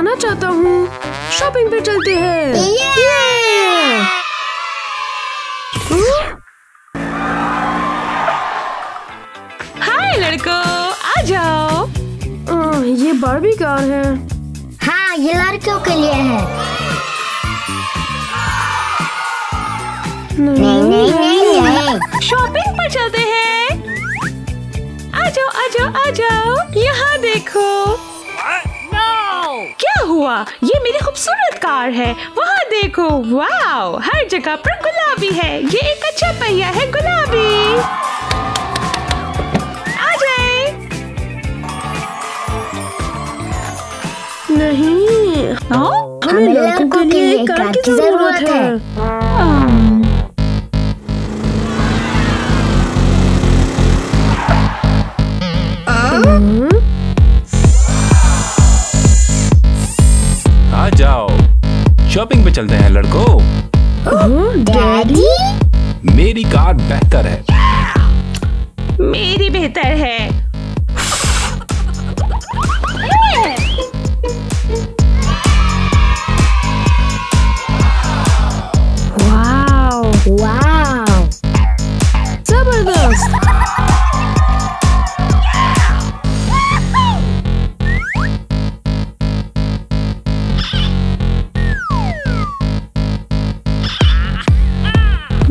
जाना चाहता हूँ। शॉपिंग पे चलते हैं। हाय लड़कों, आ जाओ। ये बार्बी कार है। हाँ, ये लड़कियों के लिए है। नहीं। शॉपिंग पर चलते हैं। आ जाओ आ जाओ आ जाओ, यहाँ देखो। क्या हुआ? ये मेरी खूबसूरत कार है। वहाँ देखो, वाव, हर जगह पर गुलाबी है। ये एक अच्छा पहिया है, गुलाबी। आ जाए। नहीं, हमें लड़कों के लिए एक कार की जरूरत है। आ जाओ, शॉपिंग पे चलते हैं लड़कों। डैडी, मेरी कार बेहतर है। मेरी बेहतर है। वाव, जबरदस्त।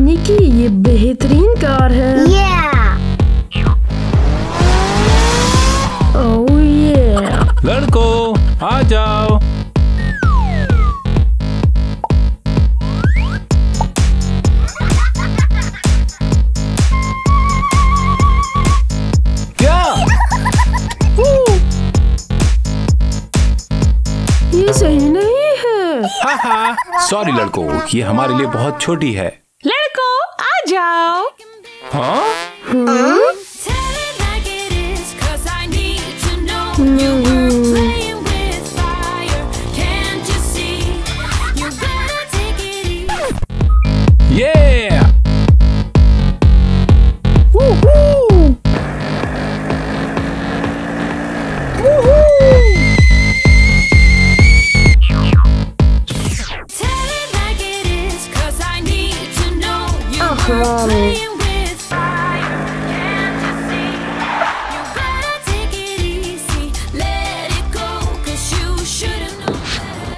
निकी, ये बेहतरीन कार है। ओह ये। लड़कों, आ जाओ। क्या? ये सही नहीं है। हाँ, सॉरी लड़कों, ये हमारे लिए बहुत छोटी है। लड़कों, आ जाओ। हाँ? Yeah! Woohoo!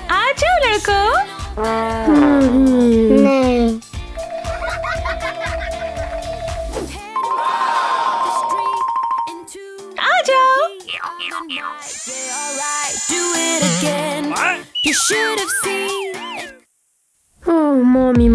आ जाओ लड़कों। नहीं। आ जाओ। ओह मम्मी,